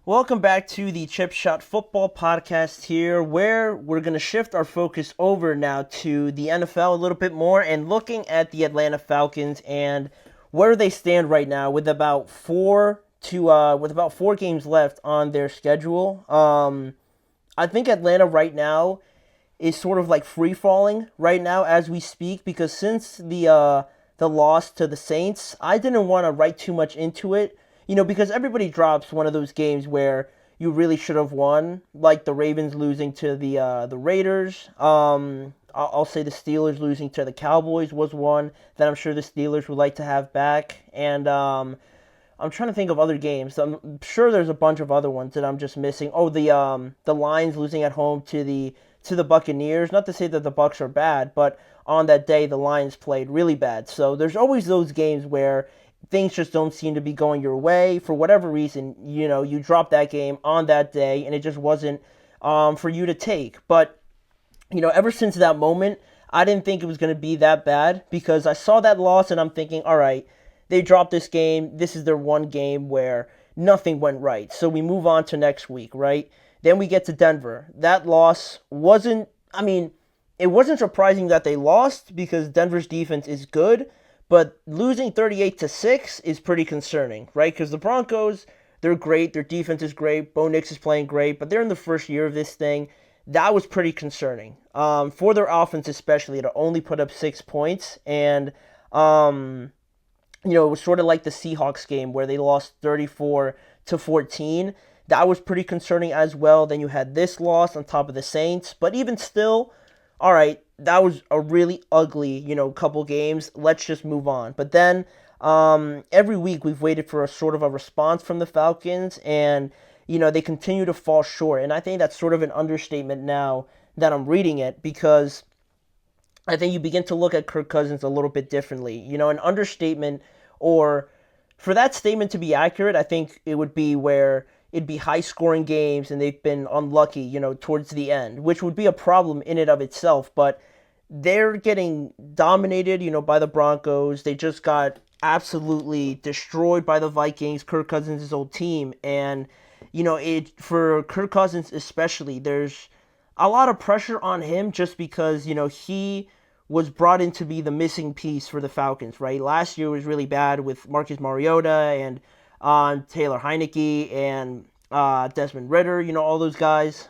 Welcome back to the Chip Shot Football Podcast here, where we're going to shift our focus over now to the NFL a little bit more and looking at the Atlanta Falcons and where they stand right now with about four games left on their schedule. I think Atlanta right now is sort of like free falling right now as we speak because since the loss to the Saints, I didn't want to write too much into it, because everybody drops one of those games where you really should have won, like the Ravens losing to the Raiders. I'll say the Steelers losing to the Cowboys was one that I'm sure the Steelers would like to have back, and I'm trying to think of other games. I'm sure there's a bunch of other ones that I'm just missing. Oh, the Lions losing at home to the Buccaneers. Not to say that the Bucs are bad, but on that day the Lions played really bad. So there's always those games where things just don't seem to be going your way for whatever reason. You drop that game on that day, and it just wasn't for you to take. But ever since that moment, I didn't think it was going to be that bad because I saw that loss and I'm thinking, all right, they dropped this game. This is their one game where nothing went right. So we move on to next week, right? Then we get to Denver. That loss it wasn't surprising that they lost because Denver's defense is good, but losing 38-6 is pretty concerning, right? Because the Broncos, they're great. Their defense is great. Bo Nix is playing great, but they're in the first year of this thing. That was pretty concerning for their offense, especially to only put up 6 points. And it was sort of like the Seahawks game where they lost 34-14. That was pretty concerning as well. Then you had this loss on top of the Saints, but even still, all right, that was a really ugly, couple games. Let's just move on. But then every week we've waited for a sort of a response from the Falcons, and they continue to fall short. And I think that's sort of an understatement now that I'm reading it because I think you begin to look at Kirk Cousins a little bit differently. An understatement, or for that statement to be accurate, I think it would be where it'd be high scoring games and they've been unlucky, towards the end, which would be a problem in and of itself. But they're getting dominated, by the Broncos. They just got absolutely destroyed by the Vikings, Kirk Cousins' old team. And, it for Kirk Cousins especially, there's a lot of pressure on him just because, he was brought in to be the missing piece for the Falcons, right? Last year was really bad with Marcus Mariota and Taylor Heineke and Desmond Ritter, all those guys.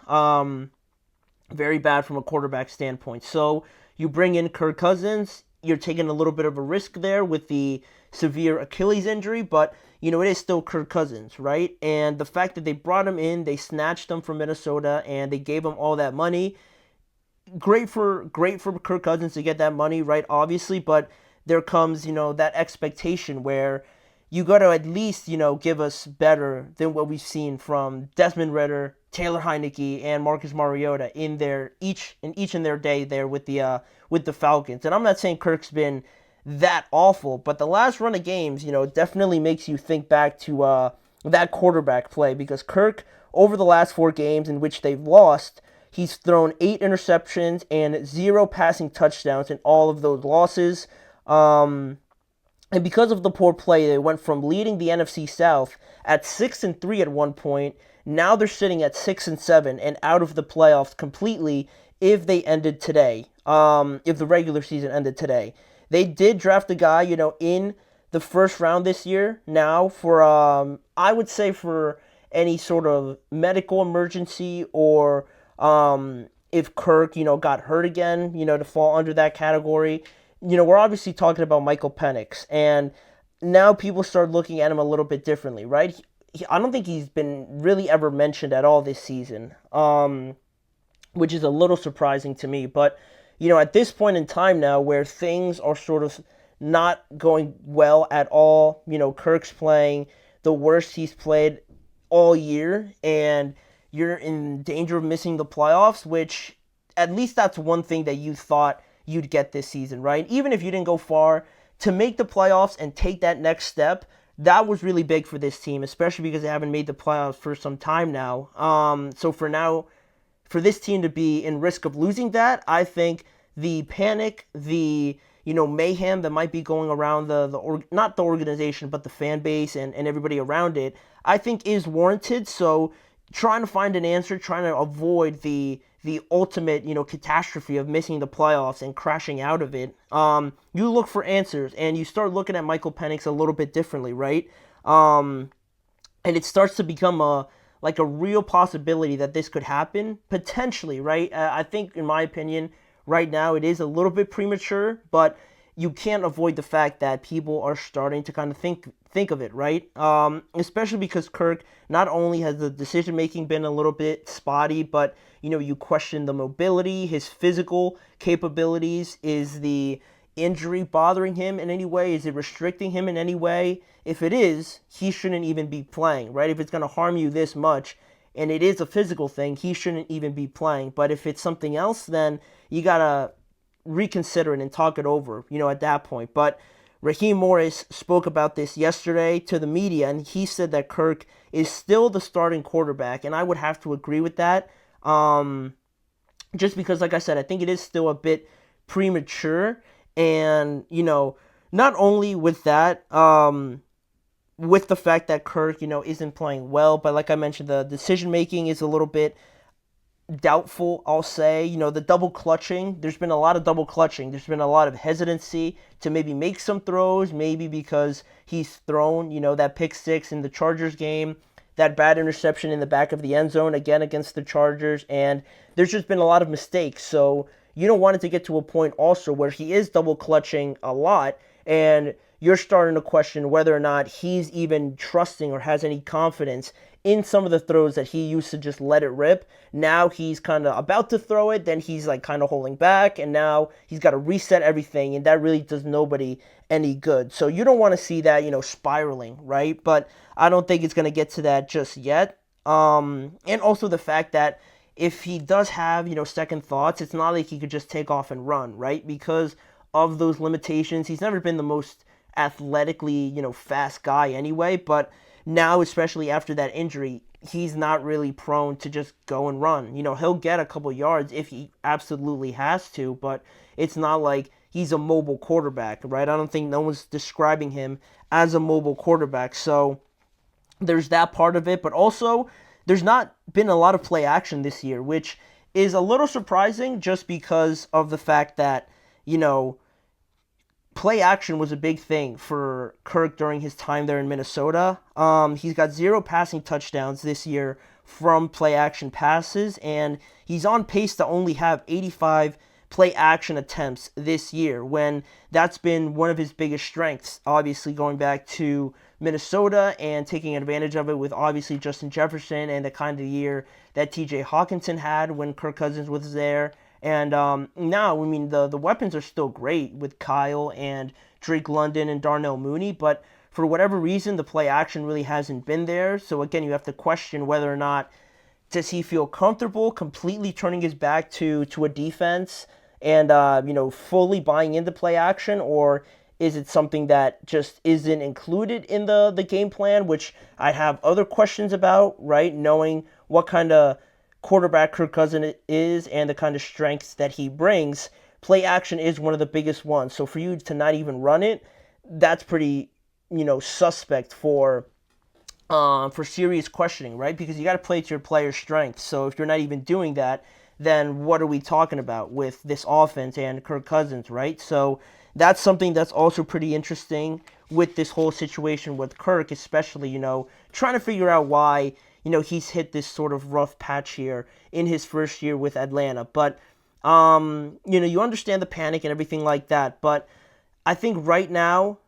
Very bad from a quarterback standpoint. So you bring in Kirk Cousins, you're taking a little bit of a risk there with the severe Achilles injury, but it is still Kirk Cousins, right? And the fact that they brought him in, they snatched him from Minnesota, and they gave him all that money. Great for Kirk Cousins to get that money, right? Obviously, but there comes that expectation where you got to at least give us better than what we've seen from Desmond Ritter, Taylor Heineke, and Marcus Mariota in their each in their day there with the Falcons. And I'm not saying Kirk's been that awful, but the last run of games, definitely makes you think back to that quarterback play because Kirk over the last 4 games in which they've lost, he's thrown 8 interceptions and 0 passing touchdowns in all of those losses. And because of the poor play, they went from leading the NFC South at 6-3 at one point. Now they're sitting at 6-7 and out of the playoffs completely if they ended today. If the regular season ended today, they did draft a guy, in the first round this year. Now for I would say for any sort of medical emergency or if Kirk, got hurt again, to fall under that category. We're obviously talking about Michael Penix, and now people start looking at him a little bit differently, right? I don't think he's been really ever mentioned at all this season, which is a little surprising to me. But, at this point in time now where things are sort of not going well at all, Kirk's playing the worst he's played all year, and you're in danger of missing the playoffs, which at least that's one thing that you thought you'd get this season, right? Even if you didn't go far, to make the playoffs and take that next step, that was really big for this team, especially because they haven't made the playoffs for some time now. So for now, for this team to be in risk of losing that, I think the panic, the mayhem that might be going around not the organization, but the fan base and everybody around it, I think is warranted. So trying to find an answer, trying to avoid the ultimate, catastrophe of missing the playoffs and crashing out of it. You look for answers and you start looking at Michael Penix a little bit differently, right? And it starts to become a real possibility that this could happen potentially, right? I think, in my opinion, right now it is a little bit premature, but you can't avoid the fact that people are starting to kind of think of it, right? Especially because Kirk, not only has the decision making been a little bit spotty, but you question the mobility, his physical capabilities. Is the injury bothering him in any way? Is it restricting him in any way? If it is, he shouldn't even be playing, right? If it's going to harm you this much, and it is a physical thing, he shouldn't even be playing. But if it's something else, then you got to reconsider it and talk it over, at that point. But Raheem Morris spoke about this yesterday to the media, and he said that Kirk is still the starting quarterback, and I would have to agree with that. Just because, like I said, I think it is still a bit premature, and not only with that, with the fact that Kirk, isn't playing well, but like I mentioned, the decision making is a little bit doubtful, I'll say. The double clutching, there's been a lot of double clutching. There's been a lot of hesitancy to maybe make some throws, maybe because he's thrown, that pick six in the Chargers game, that bad interception in the back of the end zone, again, against the Chargers, and there's just been a lot of mistakes. So you don't want it to get to a point also where he is double clutching a lot, and you're starting to question whether or not he's even trusting or has any confidence in some of the throws that he used to just let it rip. Now he's kind of about to throw it, then he's like kind of holding back, and now he's got to reset everything, and that really does nobody any good. So you don't want to see that, spiraling, right? But I don't think it's going to get to that just yet. And also the fact that if he does have, second thoughts, it's not like he could just take off and run, right? Because of those limitations, he's never been the most athletically, fast guy anyway, but now, especially after that injury, he's not really prone to just go and run. He'll get a couple yards if he absolutely has to, but it's not like he's a mobile quarterback, right? I don't think no one's describing him as a mobile quarterback. So there's that part of it, but also there's not been a lot of play action this year, which is a little surprising just because of the fact that, play action was a big thing for Kirk during his time there in Minnesota. He's got 0 passing touchdowns this year from play action passes, and he's on pace to only have 85 play action attempts this year, when that's been one of his biggest strengths, obviously going back to Minnesota and taking advantage of it with obviously Justin Jefferson and the kind of year that TJ Hawkinson had when Kirk Cousins was there. And now, I mean, the weapons are still great with Kyle and Drake London and Darnell Mooney, but for whatever reason, the play action really hasn't been there. So again, you have to question whether or not does he feel comfortable completely turning his back to a defense and fully buying into play action, or is it something that just isn't included in the game plan, which I'd have other questions about, right? Knowing what kind of quarterback Kirk Cousins is and the kind of strengths that he brings, play action is one of the biggest ones. So for you to not even run it, that's pretty, suspect for serious questioning, right? Because you got to play to your player's strengths. So if you're not even doing that, then what are we talking about with this offense and Kirk Cousins, right? So that's something that's also pretty interesting with this whole situation with Kirk, especially, trying to figure out why he's hit this sort of rough patch here in his first year with Atlanta. But, you understand the panic and everything like that. But I think right now,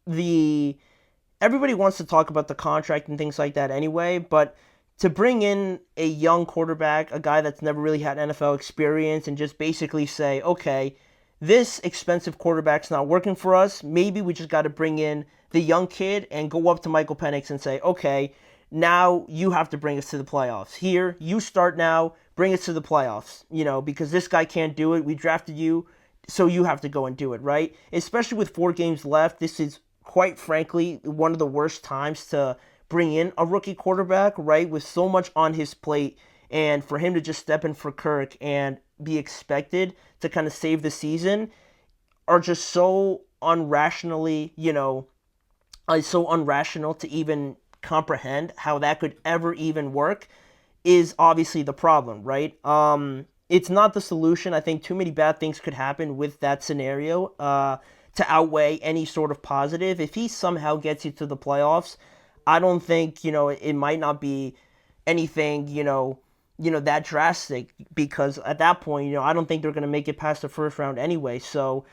everybody wants to talk about the contract and things like that anyway. But to bring in a young quarterback, a guy that's never really had NFL experience, and just basically say, okay, this expensive quarterback's not working for us. Maybe we just got to bring in the young kid and go up to Michael Penix and say, okay, now you have to bring us to the playoffs. Here, you start now, bring us to the playoffs, because this guy can't do it. We drafted you, so you have to go and do it, right? Especially with 4 games left, this is, quite frankly, one of the worst times to bring in a rookie quarterback, right? With so much on his plate, and for him to just step in for Kirk and be expected to kind of save the season are just so unrationally, so unrational to even comprehend how that could ever even work is obviously the problem, right? It's not the solution. I think too many bad things could happen with that scenario to outweigh any sort of positive. If he somehow gets you to the playoffs, I don't think, it might not be anything, that drastic, because at that point, I don't think they're going to make it past the first round anyway. So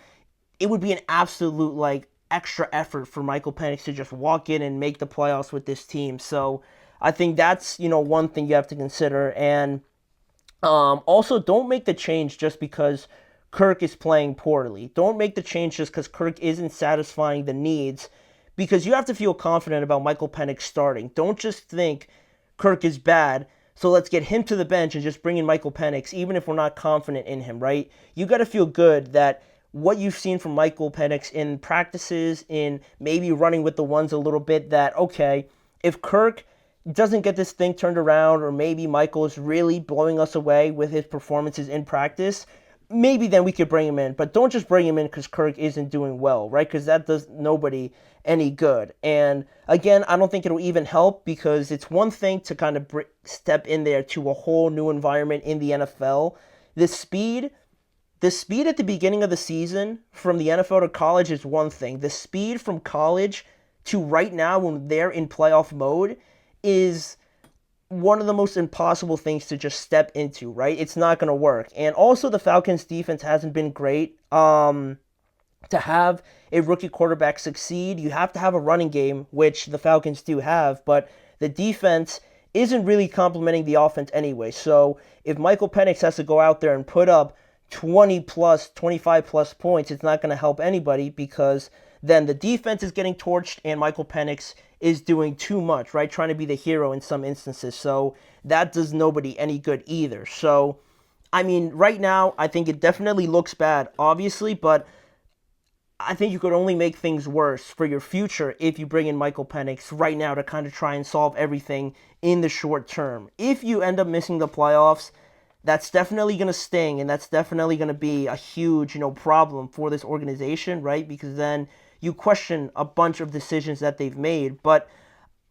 it would be an absolute, extra effort for Michael Penix to just walk in and make the playoffs with this team. So I think that's, one thing you have to consider. And also, don't make the change just because Kirk is playing poorly. Don't make the change just because Kirk isn't satisfying the needs, because you have to feel confident about Michael Penix starting. Don't just think Kirk is bad, so let's get him to the bench and just bring in Michael Penix, even if we're not confident in him, right? You got to feel good that what you've seen from Michael Penix in practices, in maybe running with the ones a little bit, that, okay, if Kirk doesn't get this thing turned around, or maybe Michael is really blowing us away with his performances in practice, maybe then we could bring him in. But don't just bring him in because Kirk isn't doing well, right? Because that does nobody any good. And again, I don't think it'll even help, because it's one thing to kind of step in there to a whole new environment in the NFL. The speed at the beginning of the season from the NFL to college is one thing. The speed from college to right now when they're in playoff mode is one of the most impossible things to just step into, right? It's not going to work. And also the Falcons defense hasn't been great. To have a rookie quarterback succeed, you have to have a running game, which the Falcons do have, but the defense isn't really complementing the offense anyway. So if Michael Penix has to go out there and put up 20 plus, 25 plus points, it's not going to help anybody, because then the defense is getting torched and Michael Penix is doing too much, right? Trying to be the hero in some instances. So that does nobody any good either. So, I mean, right now, I think it definitely looks bad, obviously, but I think you could only make things worse for your future if you bring in Michael Penix right now to kind of try and solve everything in the short term. If you end up missing the playoffs, that's definitely going to sting, and that's definitely going to be a huge, problem for this organization, right? Because then you question a bunch of decisions that they've made. But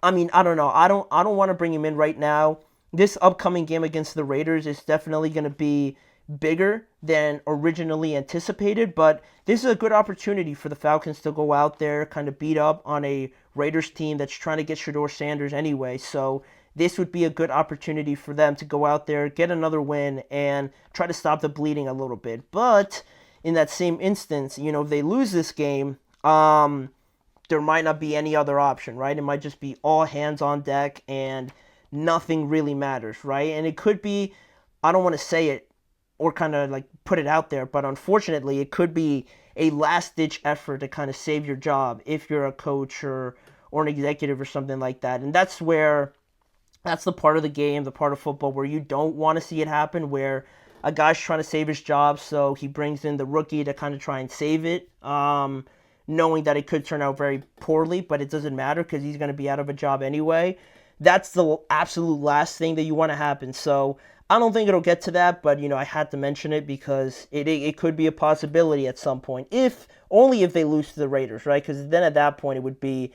I mean, I don't know. I don't want to bring him in right now. This upcoming game against the Raiders is definitely going to be bigger than originally anticipated, but this is a good opportunity for the Falcons to go out there, kind of beat up on a Raiders team that's trying to get Shedeur Sanders anyway. So this would be a good opportunity for them to go out there, get another win, and try to stop the bleeding a little bit. But in that same instance, if they lose this game, there might not be any other option, right? It might just be all hands on deck and nothing really matters, right? And it could be, I don't want to say it or kind of put it out there, but unfortunately it could be a last-ditch effort to kind of save your job if you're a coach or an executive or something like that. And that's the part of the game, the part of football where you don't want to see it happen, where a guy's trying to save his job, so he brings in the rookie to kind of try and save it, knowing that it could turn out very poorly, but it doesn't matter because he's going to be out of a job anyway. That's the absolute last thing that you want to happen. So I don't think it'll get to that, but, I had to mention it because it could be a possibility at some point, only if they lose to the Raiders, right? Because then at that point it would be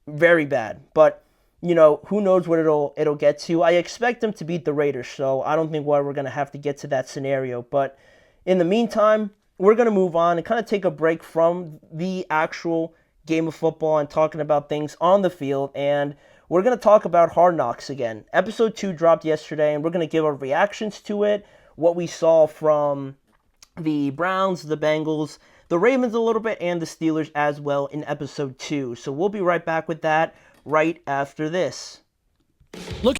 very bad. But, who knows what it'll get to. I expect them to beat the Raiders, so I don't think we're going to have to get to that scenario. But in the meantime, we're going to move on and kind of take a break from the actual game of football and talking about things on the field, and we're going to talk about Hard Knocks again. Episode 2 dropped yesterday, and we're going to give our reactions to it, what we saw from the Browns, the Bengals, the Ravens a little bit, and the Steelers as well in Episode 2. So we'll be right back with that right after this. Look